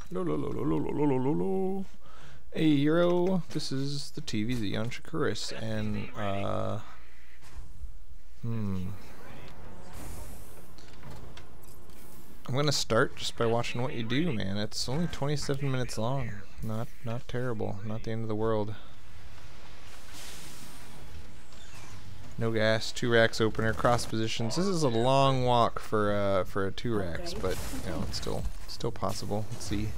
Lo, lo, lo, lo, lo, lo, lo, lo, lo. Hey, Euro. This is the TVZ on Shakuras, and, I'm gonna start just by watching what you do, man. It's only 27 minutes long. Not terrible. Not the end of the world. No gas, 2 racks opener, cross positions. This is a long walk for a 2 racks, but you know it's still possible. Let's see.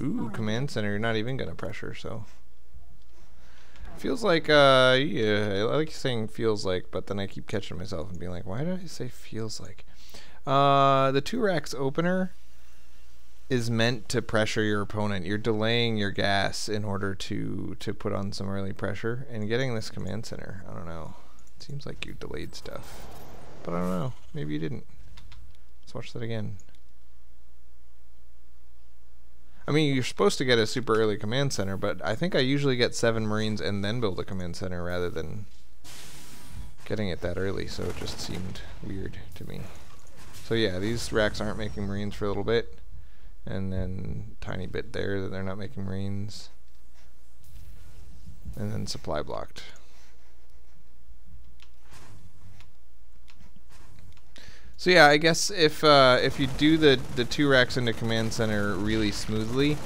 Ooh, command center. You're not even gonna pressure, so feels like yeah. I like saying feels like, but then I keep catching myself and being like, why did I say feels like? The 2 racks opener is meant to pressure your opponent. You're delaying your gas in order to put on some early pressure. And getting this command center, I don't know. It seems like you delayed stuff, but I don't know. Maybe you didn't. Let's watch that again. I mean, you're supposed to get a super early command center, but I think I usually get 7 Marines and then build a command center rather than getting it that early, so it just seemed weird to me. So yeah, these racks aren't making Marines for a little bit. And then tiny bit there that they're not making Marines. And then supply blocked. So yeah, I guess if you do the 2 racks into command center really smoothly,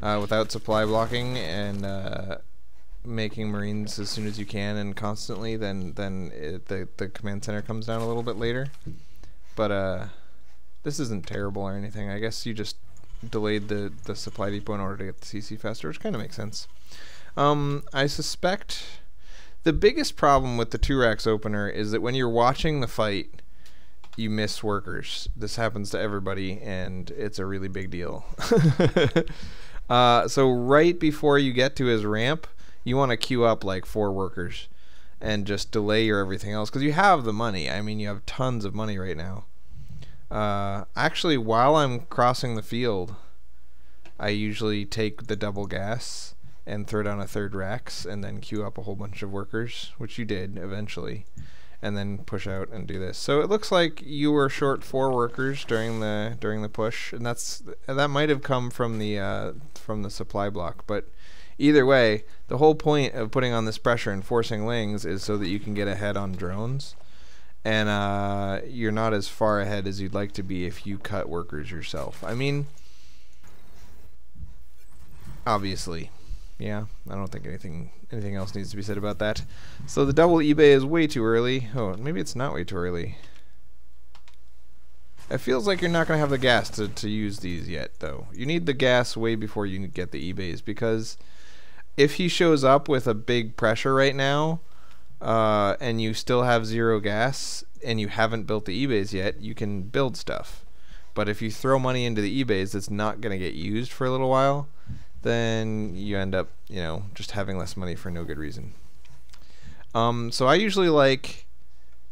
without supply blocking and making Marines as soon as you can and constantly, then the command center comes down a little bit later. But this isn't terrible or anything. I guess you just delayed the supply depot in order to get the CC faster, which kind of makes sense. I suspect the biggest problem with the 2 racks opener is that when you're watching the fight, you miss workers. This happens to everybody, and it's a really big deal. So right before you get to his ramp, you want to queue up like 4 workers and just delay your everything else, because you have the money. I mean, you have tons of money right now. Actually, while I'm crossing the field, I usually take the double gas and throw down a 3rd racks and then queue up a whole bunch of workers, which you did eventually, and then push out and do this. So it looks like you were short 4 workers during the push, and that might have come from the supply block. But either way, the whole point of putting on this pressure and forcing lings is so that you can get ahead on drones. And you're not as far ahead as you'd like to be if you cut workers yourself. I mean, obviously, yeah, I don't think anything else needs to be said about that. So the double eBay is way too early. Oh, maybe it's not way too early. It feels like you're not going to have the gas to use these yet, though. You need the gas way before you get the eBays, because if he shows up with a big pressure right now, and you still have 0 gas and you haven't built the eBays yet, you can build stuff. But if you throw money into the eBays that's not going to get used for a little while, then you end up, you know, just having less money for no good reason. So I usually like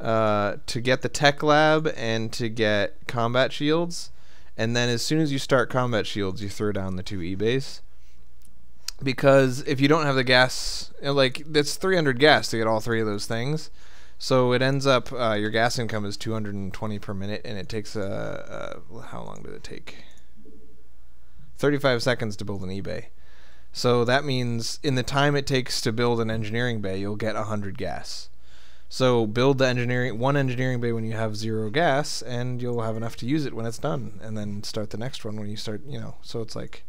to get the tech lab and to get combat shields, and then as soon as you start combat shields, you throw down the 2 eBays. Because if you don't have the gas, like, that's 300 gas to get all 3 of those things. So it ends up, your gas income is 220 per minute, and it takes, how long did it take? 35 seconds to build an eBay. So that means in the time it takes to build an engineering bay, you'll get 100 gas. So build the one engineering bay when you have 0 gas, and you'll have enough to use it when it's done. And then start the next one when you start, you know, so it's like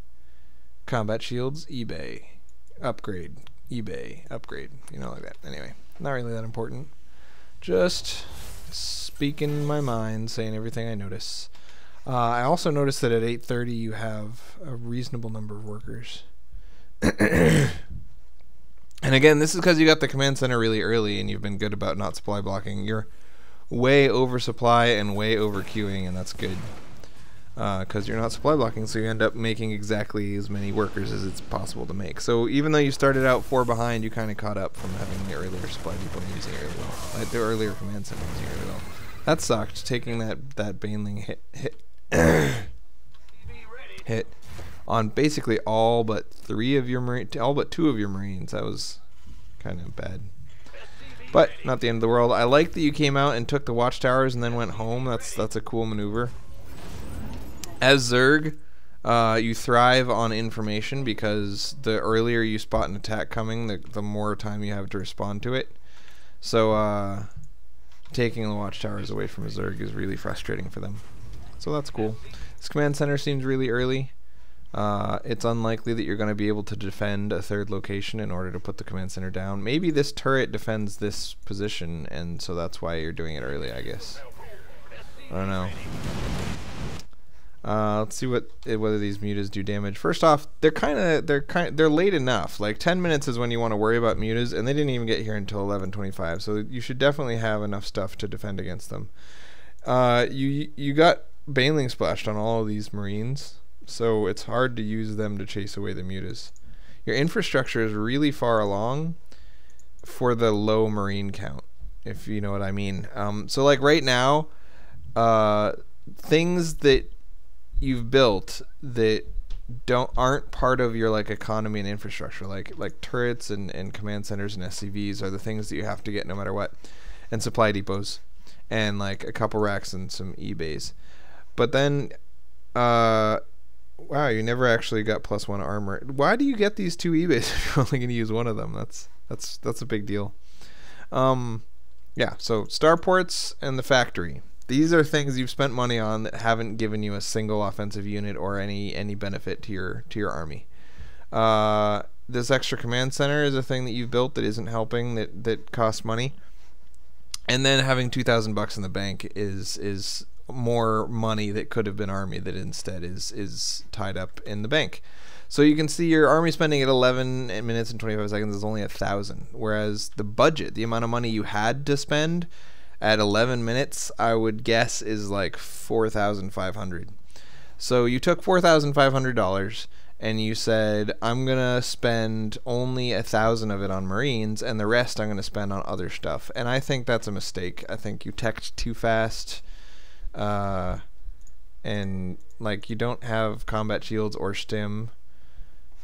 combat shields, eBay, upgrade, eBay, upgrade, you know, like that. Anyway, not really that important. Just speaking my mind, saying everything I notice. I also noticed that at 8:30 you have a reasonable number of workers. And again, this is because you got the command center really early and you've been good about not supply blocking. You're way over supply and way over queuing, and that's good. Because you're not supply blocking, so you end up making exactly as many workers as it's possible to make. So even though you started out 4 behind, you kind of caught up from having the earlier supply depot using it really well. Like the earlier command center using it really well. That sucked, taking that baneling hit on basically all but 2 of your Marines. That was kind of bad. But not the end of the world. I like that you came out and took the watchtowers and then went home. That's a cool maneuver. As Zerg, you thrive on information because the earlier you spot an attack coming, the more time you have to respond to it. So taking the watchtowers away from a Zerg is really frustrating for them. So that's cool. This command center seems really early. It's unlikely that you're going to be able to defend a third location in order to put the command center down. Maybe this turret defends this position, and so that's why you're doing it early, I guess. I don't know. Let's see whether these mutas do damage. First off, they're late enough. Like 10 minutes is when you want to worry about mutas, and they didn't even get here until 11:25. So you should definitely have enough stuff to defend against them. You got Baneling splashed on all of these Marines, so it's hard to use them to chase away the mutas. Your infrastructure is really far along for the low Marine count, if you know what I mean. So like right now, things that you've built that aren't part of your like economy and infrastructure, like turrets and command centers and SCVs are the things that you have to get no matter what, and supply depots and like a couple racks and some eBays. But then wow, you never actually got +1 armor. Why do you get these 2 eBays if you're only going to use one of them? That's a big deal. Yeah, so starports and the factory. These are things you've spent money on that haven't given you a single offensive unit or any benefit to your army. This extra command center is a thing that you've built that isn't helping, that costs money. And then having $2,000 in the bank is more money that could have been army that instead is tied up in the bank. So you can see your army spending at 11 minutes and 25 seconds is only 1,000, whereas the budget, the amount of money you had to spend at 11 minutes, I would guess is like 4,500. So you took $4,500 and you said, I'm gonna spend only 1,000 of it on Marines and the rest I'm gonna spend on other stuff. And I think that's a mistake. I think you teched too fast, and like you don't have combat shields or stim,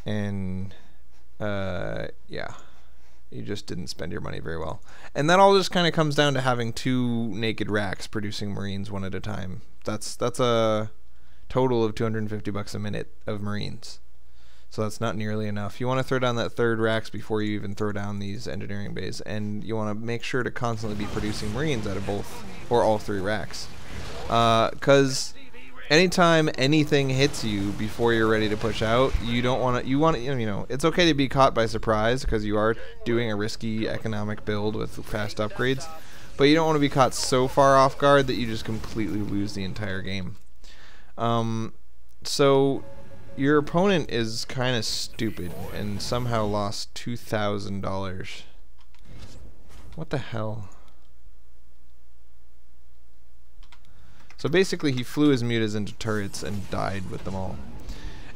and yeah. You just didn't spend your money very well. And that all just kind of comes down to having 2 naked racks producing Marines one at a time. That's a total of $250 a minute of Marines. So that's not nearly enough. You want to throw down that 3rd racks before you even throw down these engineering bays. And you want to make sure to constantly be producing Marines out of both or all 3 racks. Because anytime anything hits you before you're ready to push out, you want to, it's okay to be caught by surprise because you are doing a risky economic build with fast upgrades, but you don't want to be caught so far off guard that you just completely lose the entire game. So your opponent is kind of stupid and somehow lost $2,000. What the hell? So basically he flew his mutas into turrets and died with them all.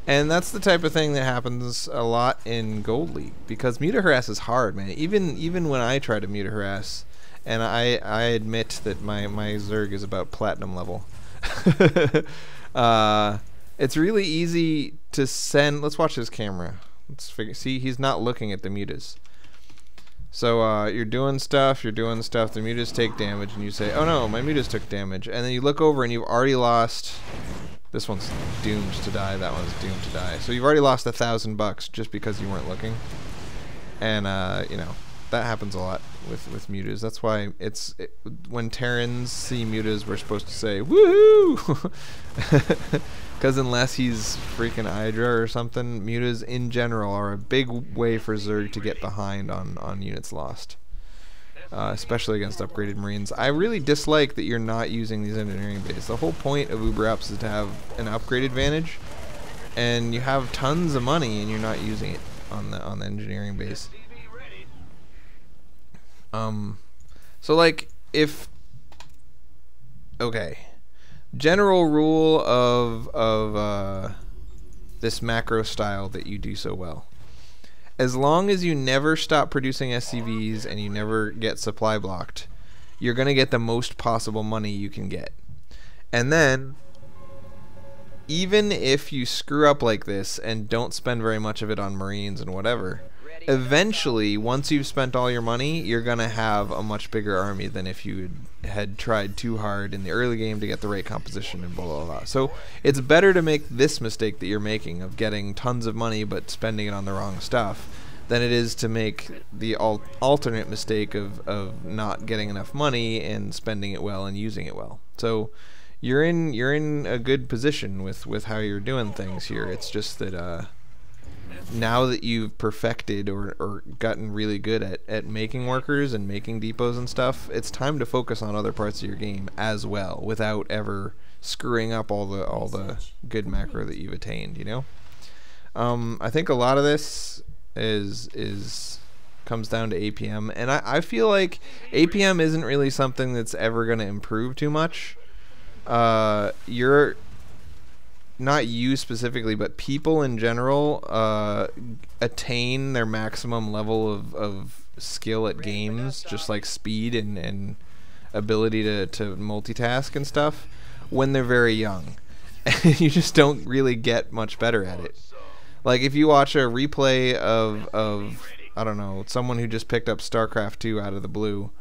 And that's the type of thing that happens a lot in Gold League, because muta harass is hard, man. Even when I try to muta harass, and I admit that my Zerg is about platinum level. It's really easy to send. Let's watch his camera. Let's figure. See, he's not looking at the mutas. So you're doing stuff, the mutas take damage, and you say, oh no, my mutas took damage. And then you look over and you've already lost, this one's doomed to die, that one's doomed to die. So you've already lost $1,000 just because you weren't looking. And, that happens a lot with mutas. That's why when Terrans see mutas, we're supposed to say, woohoo! Because unless he's freaking Hydra or something, mutas in general are a big way for Zerg to get behind on units lost. Especially against upgraded Marines. I really dislike that you're not using these engineering bays. The whole point of Uber Ups is to have an upgrade advantage, and you have tons of money and you're not using it on the engineering base. So like okay. General rule of this macro style that you do so well. As long as you never stop producing SCVs and you never get supply blocked, you're going to get the most possible money you can get. And then, even if you screw up like this and don't spend very much of it on Marines and whatever, eventually, once you've spent all your money, you're going to have a much bigger army than if you had tried too hard in the early game to get the right composition and blah, blah, blah. So it's better to make this mistake that you're making of getting tons of money but spending it on the wrong stuff than it is to make the alternate mistake of not getting enough money and spending it well and using it well. So you're in a good position with how you're doing things here. It's just that now that you've perfected or gotten really good at making workers and making depots and stuff, it's time to focus on other parts of your game as well without ever screwing up all the good macro that you've attained, you know? I think a lot of this comes down to APM, and I feel like APM isn't really something that's ever going to improve too much. You're not you specifically, but people in general attain their maximum level of skill at games, just like speed and ability to multitask and stuff, when they're very young. You just don't really get much better at it. Like if you watch a replay of I don't know, someone who just picked up StarCraft 2 out of the blue,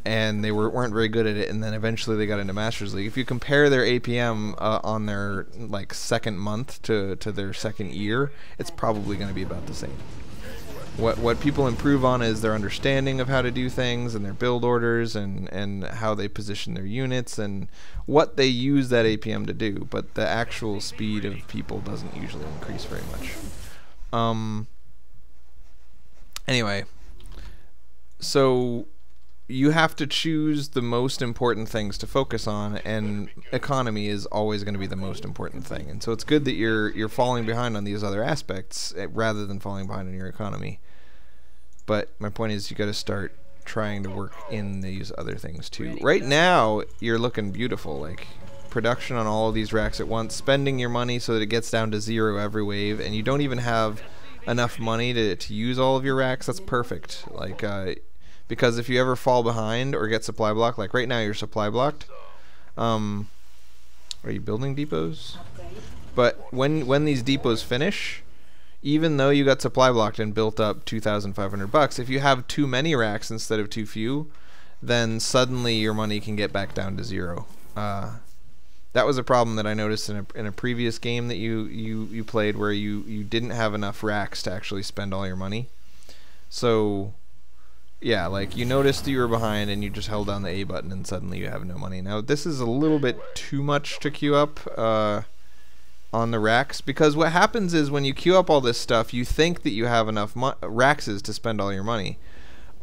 and they weren't very good at it, and then eventually they got into Masters League. If you compare their APM on their like second month to their second year, it's probably going to be about the same. What people improve on is their understanding of how to do things and their build orders and how they position their units and what they use that APM to do. But the actual speed of people doesn't usually increase very much. Anyway, so you have to choose the most important things to focus on, and economy is always going to be the most important thing. And so it's good that you're falling behind on these other aspects rather than falling behind on your economy. But my point is, you got to start trying to work in these other things too. Right now, you're looking beautiful, like production on all of these racks at once, spending your money so that it gets down to 0 every wave, and you don't even have enough money to use all of your racks. That's perfect. Like because if you ever fall behind or get supply blocked, like right now you're supply blocked. Are you building depots? But when these depots finish, even though you got supply blocked and built up $2,500, if you have too many racks instead of too few, then suddenly your money can get back down to 0. That was a problem that I noticed in a previous game that you played, where you didn't have enough racks to actually spend all your money. So yeah, like you noticed you were behind and you just held down the A button and suddenly you have no money. Now this is a little bit too much to queue up on the racks, because what happens is when you queue up all this stuff, you think that you have enough raxes to spend all your money,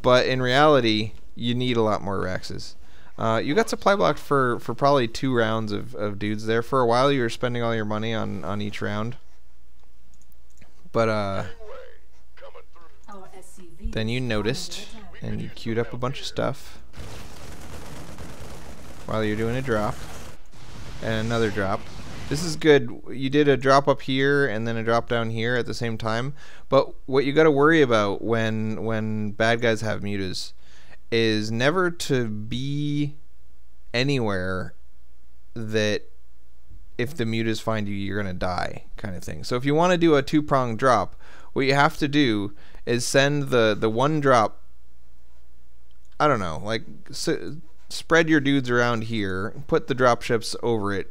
but in reality you need a lot more raxes. You got supply blocked for probably 2 rounds of dudes there. For a while you were spending all your money on each round, but then you noticed and you queued up a bunch of stuff while you're doing a drop and another drop. This is good. You did a drop up here and then a drop down here at the same time, but what you got to worry about when bad guys have mutas is never to be anywhere that if the mutas find you, you're gonna die, kind of thing. So if you want to do a 2-pronged drop, what you have to do is send the one drop, I don't know, like spread your dudes around here, put the drop ships over it,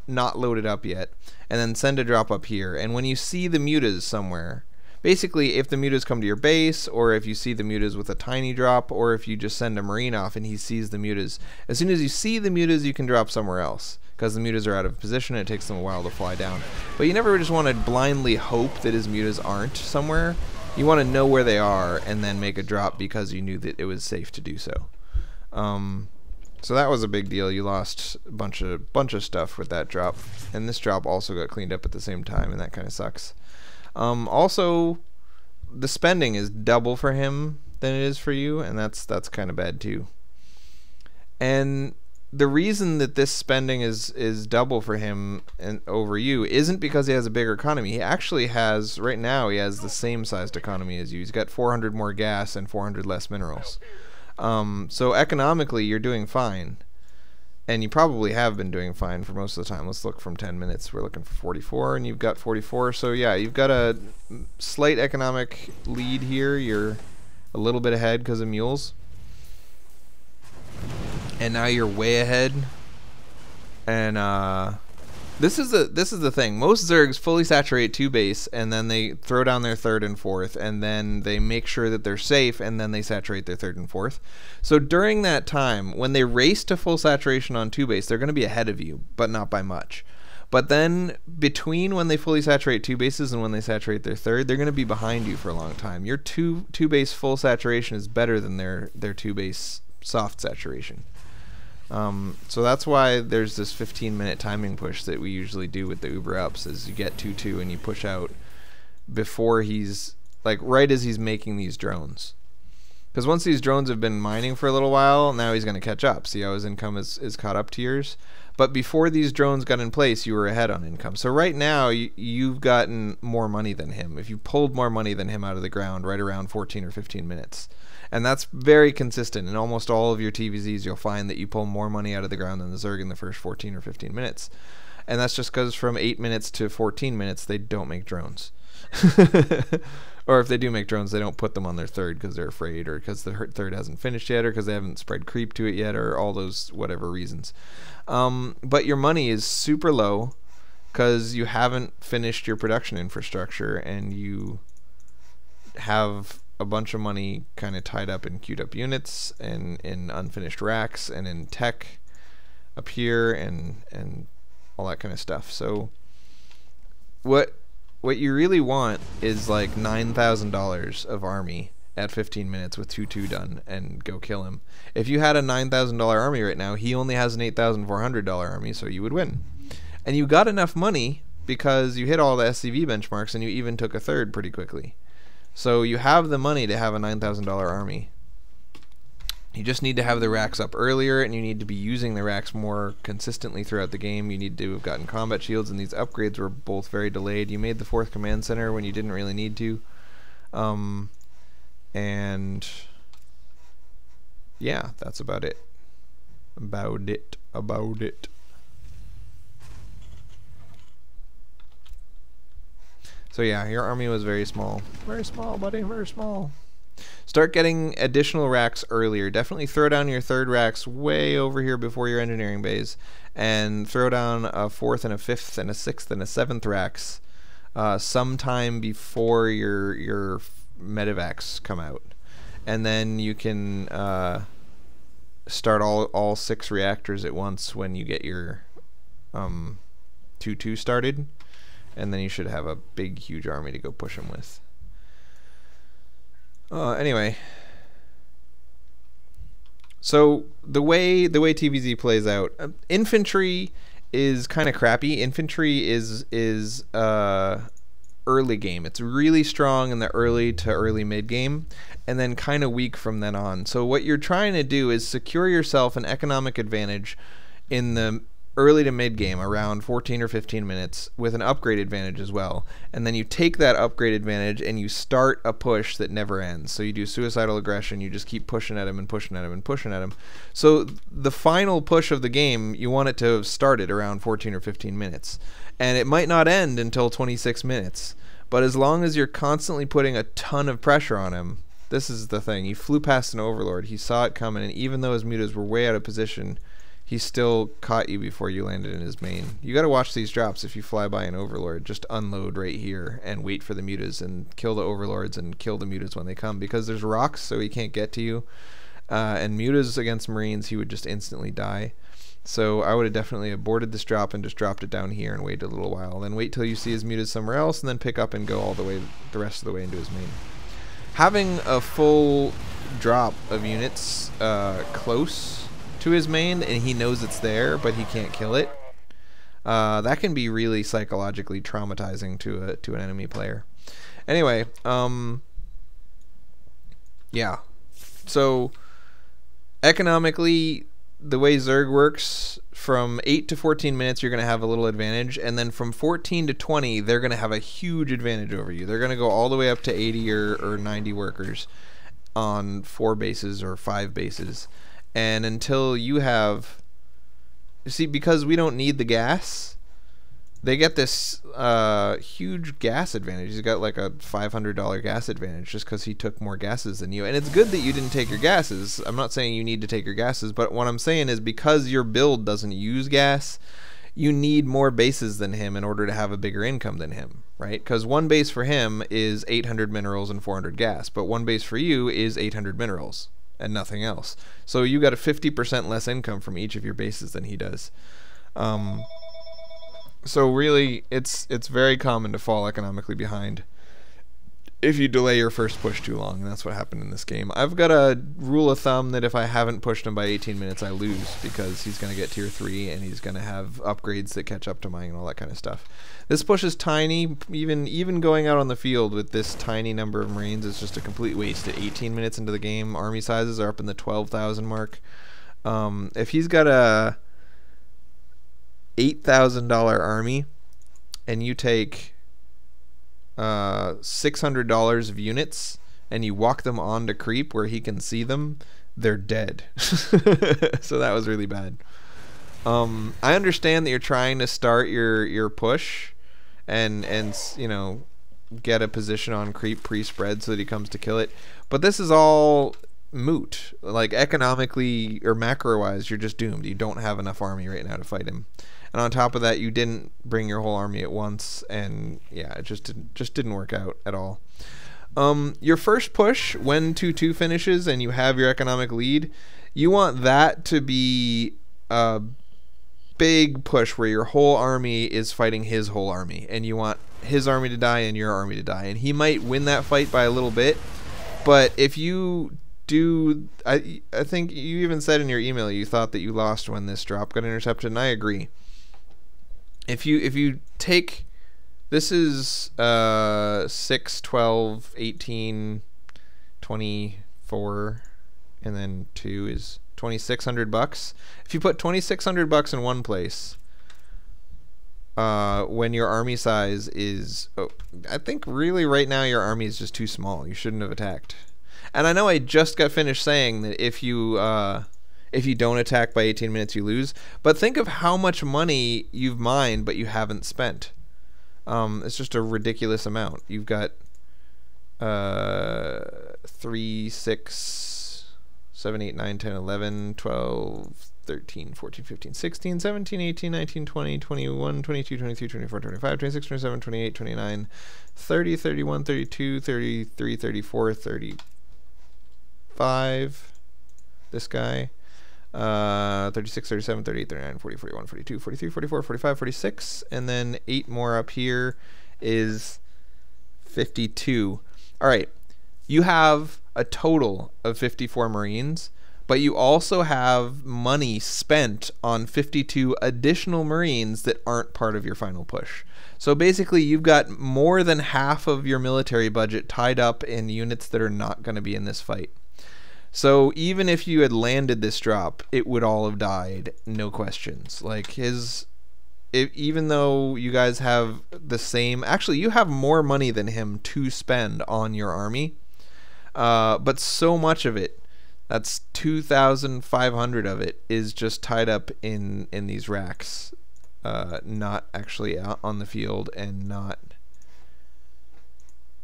not loaded up yet, and then send a drop up here. And when you see the mutas somewhere, basically if the mutas come to your base, or if you see the mutas with a tiny drop, or if you just send a marine off and he sees the mutas, as soon as you see the mutas you can drop somewhere else, because the mutas are out of position and it takes them a while to fly down. But you never just want to blindly hope that his mutas aren't somewhere. You want to know where they are and then make a drop because you knew that it was safe to do so. So that was a big deal. You lost a bunch of stuff with that drop, and this drop also got cleaned up at the same time, and that kind of sucks. Also, the spending is double for him than it is for you, and that's kind of bad too. And the reason that this spending is double for him and over you isn't because he has a bigger economy. He actually has, right now, he has the same sized economy as you. He's got 400 more gas and 400 less minerals. So economically, you're doing fine. and you probably have been doing fine for most of the time. Let's look from 10 minutes. We're looking for 44, and you've got 44. So yeah, you've got a slight economic lead here. You're a little bit ahead because of mules, and now you're way ahead. And this is the thing. Most Zergs fully saturate 2 base, and then they throw down their 3rd and 4th, and then they make sure that they're safe, and then they saturate their 3rd and 4th. So during that time, when they race to full saturation on 2 base, they're going to be ahead of you, but not by much. But then between when they fully saturate 2 bases and when they saturate their 3rd, they're going to be behind you for a long time. Your two base full saturation is better than their 2 base soft saturation. So that's why there's this 15-minute timing push that we usually do with the Uber ups, is you get 2-2 and you push out before he's, like, right as he's making these drones. Because once these drones have been mining for a little while, now he's going to catch up. See how his income is caught up to yours? But before these drones got in place, you were ahead on income. So right now, you've gotten more money than him. If you pulled more money than him out of the ground right around 14 or 15 minutes. And that's very consistent. In almost all of your TVZs, you'll find that you pull more money out of the ground than the Zerg in the first 14 or 15 minutes. And that's just because from 8 minutes to 14 minutes, they don't make drones. Or if they do make drones, they don't put them on their 3rd because they're afraid, or because the 3rd hasn't finished yet, or because they haven't spread creep to it yet, or all those whatever reasons. But your money is super low because you haven't finished your production infrastructure, and you have a bunch of money kind of tied up in queued up units and in unfinished racks and in tech up here and all that kind of stuff. So what you really want is like $9,000 of army at 15 minutes with 2-2 done, and go kill him. If you had a $9,000 army right now, he only has an $8,400 army, so you would win. And you got enough money because you hit all the SCV benchmarks, and you even took a 3rd pretty quickly. So you have the money to have a $9,000 army. You just need to have the racks up earlier, and you need to be using the racks more consistently throughout the game. You need to have gotten combat shields, and these upgrades were both very delayed. You made the 4th command center when you didn't really need to. And yeah, that's about it. About it. So yeah, your army was very small. Very small, buddy, very small. Start getting additional racks earlier. Definitely throw down your 3rd racks way over here before your engineering bays, and throw down a 4th and a 5th and a 6th and a 7th racks sometime before your medevacs come out. And then you can start all 6 reactors at once when you get your 2-2 started. And then you should have a big, huge army to go push them with. Anyway, so the way TVZ plays out, infantry is kind of crappy. Infantry is early game. It's really strong in the early to early mid game, and then kind of weak from then on. So what you're trying to do is secure yourself an economic advantage in the early to mid game around 14 or 15 minutes with an upgrade advantage as well, and then you take that upgrade advantage and you start a push that never ends. So you do suicidal aggression, you just keep pushing at him and pushing at him and pushing at him. So the final push of the game, you want it to have started around 14 or 15 minutes, and it might not end until 26 minutes, but as long as you're constantly putting a ton of pressure on him. This is the thing, he flew past an overlord, he saw it coming, and even though his mutas were way out of position, he still caught you before you landed in his main. You gotta watch these drops. If you fly by an overlord, just unload right here and wait for the mutas and kill the overlords and kill the mutas when they come, because there's rocks, so he can't get to you. And mutas against marines, he would just instantly die. So I would have definitely aborted this drop and just dropped it down here and waited a little while. Then wait till you see his mutas somewhere else, and then pick up and go all the way, the rest of the way into his main. Having a full drop of units close to his main, and he knows it's there but he can't kill it, that can be really psychologically traumatizing to an enemy player. Anyway, yeah, so economically, the way Zerg works, from 8 to 14 minutes you're going to have a little advantage, and then from 14 to 20 they're going to have a huge advantage over you. They're going to go all the way up to 80 or 90 workers on 4 bases or 5 bases. And until you have see, because we don't need the gas, they get this huge gas advantage. He's got like a $500 gas advantage just because he took more gases than you. And it's good that you didn't take your gases. I'm not saying you need to take your gases, but what I'm saying is because your build doesn't use gas, you need more bases than him in order to have a bigger income than him, right? Because one base for him is 800 minerals and 400 gas, but one base for you is 800 minerals and nothing else. So you got a 50% less income from each of your bases than he does. So really, it's very common to fall economically behind if you delay your first push too long, and that's what happened in this game. I've got a rule of thumb that if I haven't pushed him by 18 minutes, I lose, because he's going to get tier 3, and he's going to have upgrades that catch up to mine and all that kind of stuff. This push is tiny. Even going out on the field with this tiny number of Marines is just a complete waste. At 18 minutes into the game, army sizes are up in the 12,000 mark. If he's got a $8,000 army, and you take $600 of units and you walk them on to creep where he can see them, they're dead. So that was really bad. I understand that you're trying to start your push and you know, get a position on creep pre-spread so that he comes to kill it, but this is all moot. Like, economically or macro wise, you're just doomed. You don't have enough army right now to fight him. And on top of that, you didn't bring your whole army at once, and yeah, it just didn't work out at all. Your first push, when 2-2 finishes and you have your economic lead, you want that to be a big push where your whole army is fighting his whole army, and you want his army to die and your army to die. And he might win that fight by a little bit, but if you do, I think you even said in your email you thought that you lost when this drop got intercepted, and I agree. If you take, this is 6, 12, 18, 24, and then 2 is $2,600. If you put $2,600 in one place, when your army size is, I think really right now your army is just too small. You shouldn't have attacked. And I know I just got finished saying that if you don't attack by 18 minutes, you lose. But think of how much money you've mined but you haven't spent. It's just a ridiculous amount. You've got 3, 6, 7, 8, 9, 10, 11, 12, 13, 14, 15, 16, 17, 18, 19, 20, 21, 22, 23, 24, 25, 26, 27, 28, 29, 30, 31, 32, 33, 34, 35. This guy. 36, 37, 38, 39, 40, 41, 42, 43, 44, 45, 46, and then 8 more up here is 52. All right, you have a total of 54 Marines, but you also have money spent on 52 additional Marines that aren't part of your final push. So basically, you've got more than half of your military budget tied up in units that are not going to be in this fight. So even if you had landed this drop, it would all have died, no questions. Like, even though you guys have the same, actually you have more money than him to spend on your army, but so much of it, that's 2,500 of it, is just tied up in these racks, not actually out on the field and not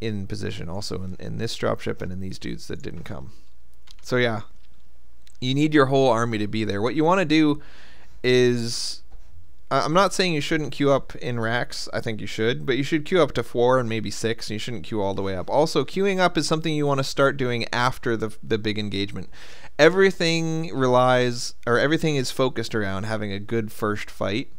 in position. Also in this dropship and in these dudes that didn't come. So yeah, you need your whole army to be there. What you want to do is, I'm not saying you shouldn't queue up in racks. I think you should, but you should queue up to 4 and maybe 6, and you shouldn't queue all the way up. Also, queuing up is something you want to start doing after the big engagement. Everything relies, or everything is focused around having a good first fight.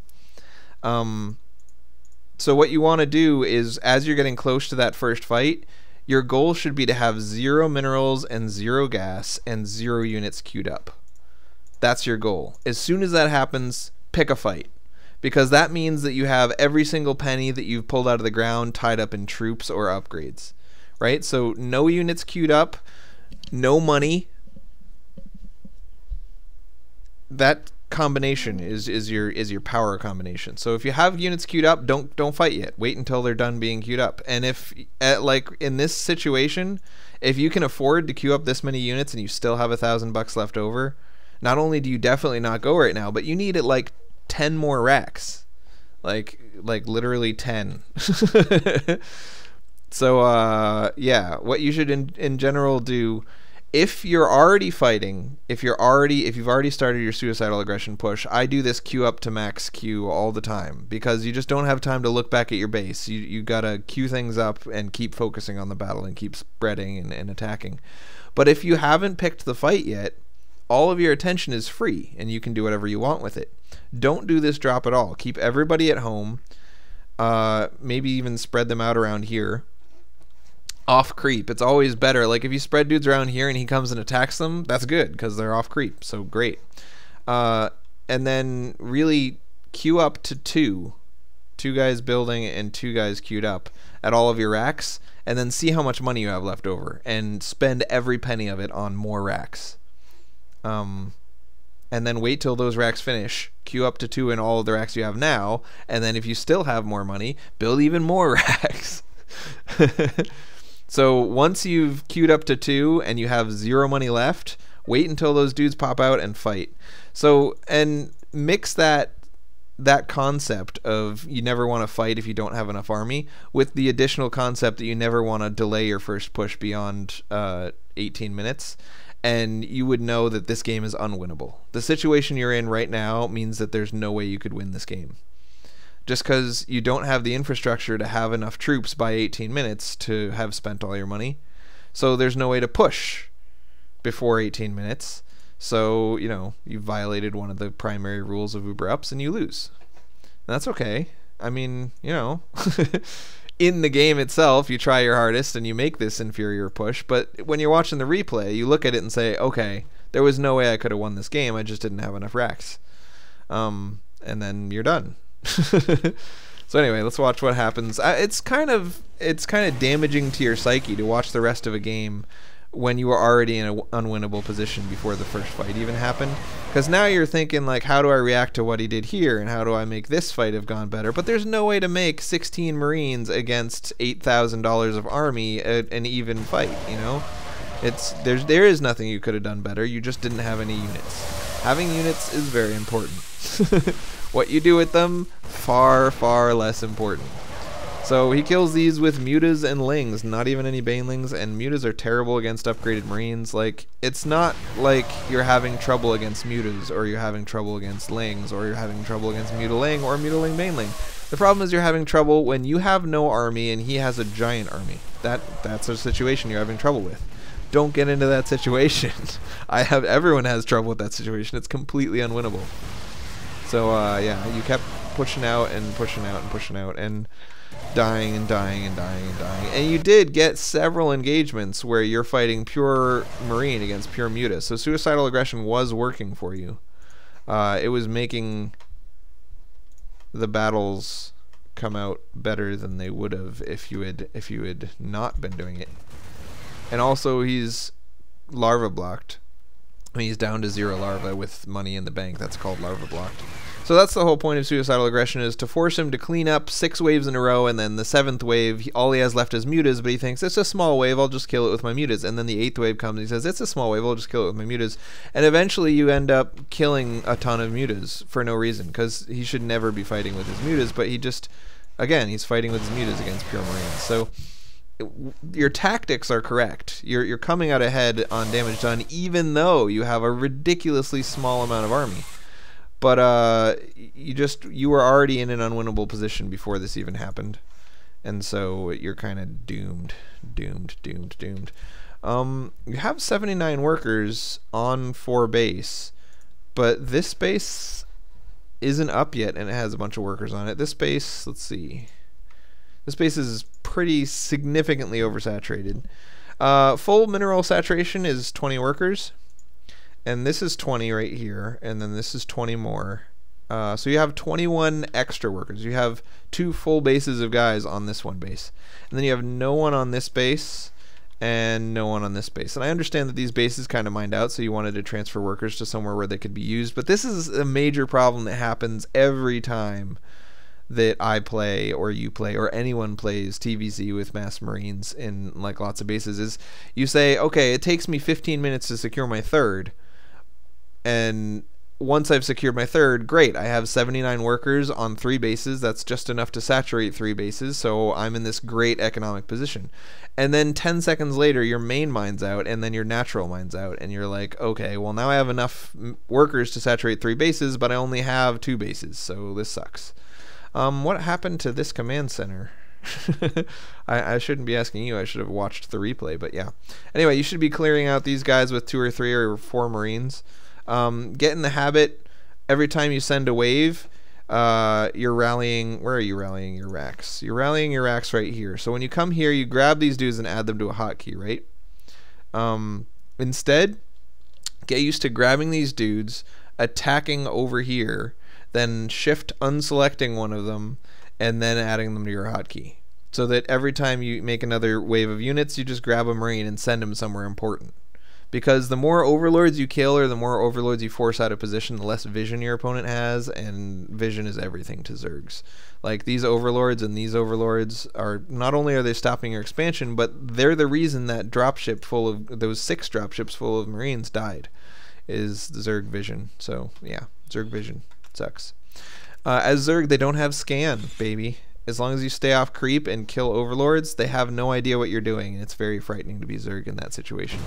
So what you want to do is, as you're getting close to that first fight, your goal should be to have 0 minerals and 0 gas and 0 units queued up. That's your goal. As soon as that happens, pick a fight, because that means that you have every single penny that you've pulled out of the ground tied up in troops or upgrades, right? So no units queued up, no money. That combination is your power combination. So if you have units queued up, don't fight yet. Wait until they're done being queued up. And if like in this situation, if you can afford to queue up this many units and you still have $1,000 left over, not only do you definitely not go right now, but you need at like 10 more racks. Like literally 10. So yeah, what you should in general do, if you're already fighting, if you've already started your suicidal aggression push, I do this queue up to max Q all the time, because you just don't have time to look back at your base. You gotta queue things up and keep focusing on the battle and keep spreading and attacking. But if you haven't picked the fight yet, all of your attention is free and you can do whatever you want with it. Don't do this drop at all. Keep everybody at home. Maybe even spread them out around here. Off creep, it's always better. Like if you spread dudes around here and he comes and attacks them, that's good because they're off creep, so great. And then really queue up to two guys building and 2 guys queued up at all of your racks, and then see how much money you have left over and spend every penny of it on more racks. And then wait till those racks finish, queue up to 2 in all of the racks you have now, and then if you still have more money, build even more racks. So once you've queued up to 2 and you have 0 money left, wait until those dudes pop out and fight. So, and mix that concept of you never want to fight if you don't have enough army with the additional concept that you never want to delay your first push beyond 18 minutes, and you would know that this game is unwinnable. The situation you're in right now means that there's no way you could win this game. Just because you don't have the infrastructure to have enough troops by 18 minutes to have spent all your money. So there's no way to push before 18 minutes. So, you know, you violated one of the primary rules of Uber Ups and you lose. And that's okay. I mean, you know, in the game itself, you try your hardest and you make this inferior push. But when you're watching the replay, you look at it and say, okay, there was no way I could have won this game. I just didn't have enough racks. And then you're done. So anyway, let's watch what happens. It's kind of damaging to your psyche to watch the rest of a game when you were already in an unwinnable position before the first fight even happened, because now you're thinking like, how do I react to what he did here and how do I make this fight have gone better? But there's no way to make 16 Marines against $8,000 of army an even fight, you know? There is nothing you could have done better. You just didn't have any units. Having units is very important. What you do with them, far, far less important. So he kills these with mutas and lings, not even any banelings, and mutas are terrible against upgraded Marines. Like, it's not like you're having trouble against mutas, or you're having trouble against lings, or you're having trouble against mutaling or mutaling baneling. The problem is you're having trouble when you have no army and he has a giant army. That's a situation you're having trouble with. Don't get into that situation. Everyone has trouble with that situation. It's completely unwinnable. So yeah, you kept pushing out and pushing out and pushing out and dying and dying and dying and dying. And you did get several engagements where you're fighting pure Marine against pure Muta. So suicidal aggression was working for you. It was making the battles come out better than they would have if you had not been doing it. And also he's larva blocked. I mean, he's down to 0 larva with money in the bank. That's called larva blocked. So that's the whole point of suicidal aggression, is to force him to clean up 6 waves in a row, and then the 7th wave, all he has left is mutas, but he thinks, it's a small wave, I'll just kill it with my mutas. And then the 8th wave comes, and he says, it's a small wave, I'll just kill it with my mutas. And eventually you end up killing a ton of mutas for no reason, because he should never be fighting with his mutas, but he just, again, he's fighting with his mutas against pure Marines. So your tactics are correct. You're coming out ahead on damage done, even though you have a ridiculously small amount of army. But you were already in an unwinnable position before this even happened, and so you're kind of doomed. You have 79 workers on 4 base, but this base isn't up yet, and it has a bunch of workers on it. This base, let's see. This base is pretty significantly oversaturated. Full mineral saturation is 20 workers. And this is 20 right here, and then this is 20 more. So you have 21 extra workers. You have 2 full bases of guys on this one base. And then you have no one on this base, and no one on this base. And I understand that these bases kind of mined out, so you wanted to transfer workers to somewhere where they could be used. But this is a major problem that happens every time that I play, or you play, or anyone plays TVZ with mass Marines in like lots of bases, is you say, okay, it takes me 15 minutes to secure my 3rd. And once I've secured my third, great. I have 79 workers on 3 bases. That's just enough to saturate 3 bases, so I'm in this great economic position. And then 10 seconds later, your main mine's out, and then your natural mine's out, and you're like, okay, well, now I have enough workers to saturate 3 bases, but I only have 2 bases, so this sucks. What happened to this command center? I shouldn't be asking you. I should have watched the replay, but yeah. Anyway, you should be clearing out these guys with 2 or 3 or 4 Marines. Get in the habit, every time you send a wave, you're rallying. Where are you rallying your racks? You're rallying your racks right here. So when you come here, you grab these dudes and add them to a hotkey, right? Instead, get used to grabbing these dudes, attacking over here, then shift unselecting one of them, and then adding them to your hotkey. So that every time you make another wave of units, you just grab a Marine and send them somewhere important. Because the more overlords you kill, or the more overlords you force out of position, the less vision your opponent has, and vision is everything to Zergs. Like, these overlords and these overlords are, not only are they stopping your expansion, but they're the reason that dropship full of, those 6 dropships full of Marines died, is Zerg vision. So, yeah, Zerg vision sucks. As Zerg, they don't have scan, baby. As long as you stay off creep and kill overlords, they have no idea what you're doing, and it's very frightening to be Zerg in that situation.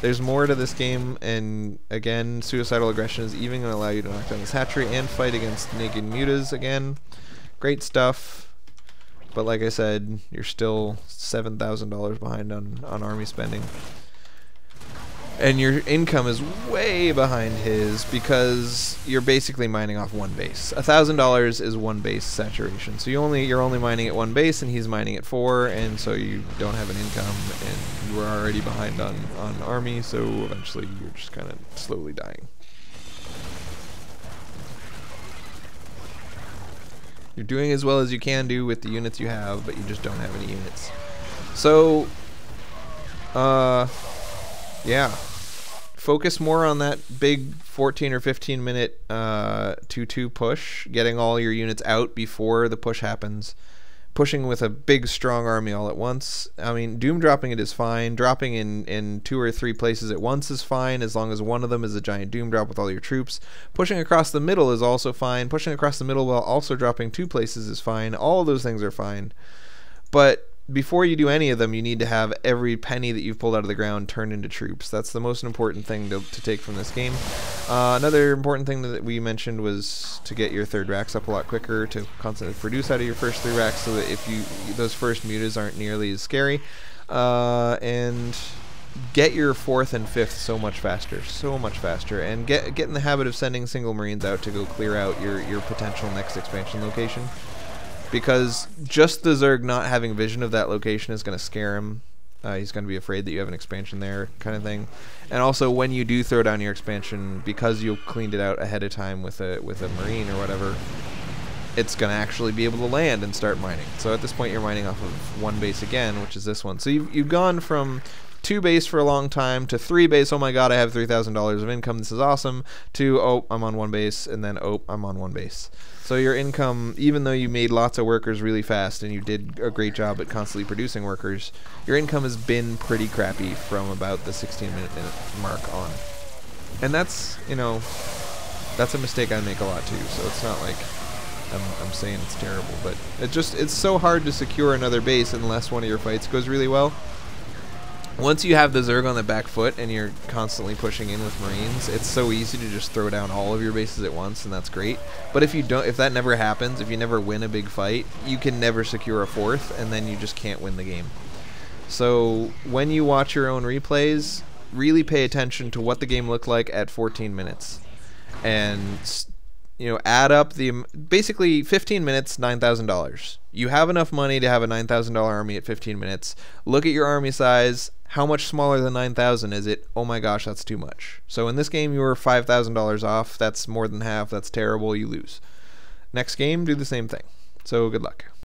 There's more to this game, and again, suicidal aggression is even going to allow you to knock down this hatchery and fight against naked mutas again. Great stuff, but like I said, you're still $7,000 behind on army spending. And your income is way behind his because you're basically mining off 1 base. $1,000 is 1 base saturation. So you're only mining at 1 base, and he's mining at 4, and so you don't have an income, and you are already behind on army, so eventually you're just kind of slowly dying. You're doing as well as you can do with the units you have, but you just don't have any units. So, yeah. Focus more on that big 14 or 15 minute 2-2 push, getting all your units out before the push happens. Pushing with a big strong army all at once. I mean, doom dropping it is fine. Dropping in 2 or 3 places at once is fine, as long as one of them is a giant doom drop with all your troops. Pushing across the middle is also fine. Pushing across the middle while also dropping 2 places is fine. All of those things are fine. But before you do any of them, you need to have every penny that you've pulled out of the ground turned into troops. That's the most important thing to take from this game. Another important thing that we mentioned was to get your 3rd racks up a lot quicker, to constantly produce out of your first 3 racks, so that if those first mutas aren't nearly as scary. And get your 4th and 5th so much faster, and get in the habit of sending single Marines out to go clear out your potential next expansion location. Because just the Zerg not having vision of that location is going to scare him. He's going to be afraid that you have an expansion there, kind of thing. And also, when you do throw down your expansion, because you cleaned it out ahead of time with a Marine or whatever, it's going to actually be able to land and start mining. So at this point, you're mining off of 1 base again, which is this one. So you've gone from 2 base for a long time to 3 base, oh my god, I have $3,000 of income, this is awesome, to, oh, I'm on 1 base, and then, oh, I'm on 1 base. So your income, even though you made lots of workers really fast and you did a great job at constantly producing workers, your income has been pretty crappy from about the 16-minute mark on. And that's, you know, that's a mistake I make a lot too, so it's not like I'm saying it's terrible, but it's so hard to secure another base unless one of your fights goes really well. Once you have the Zerg on the back foot and you're constantly pushing in with Marines, it's so easy to just throw down all of your bases at once, and that's great. But if that never happens, if you never win a big fight, you can never secure a 4th, and then you just can't win the game. So when you watch your own replays, really pay attention to what the game looked like at 14 minutes. And, you know, add up basically 15 minutes, $9,000. You have enough money to have a $9,000 army at 15 minutes. Look at your army size. How much smaller than 9,000 is it? Oh my gosh, that's too much. So in this game, you were $5,000 off. That's more than half. That's terrible. You lose. Next game, do the same thing. So good luck.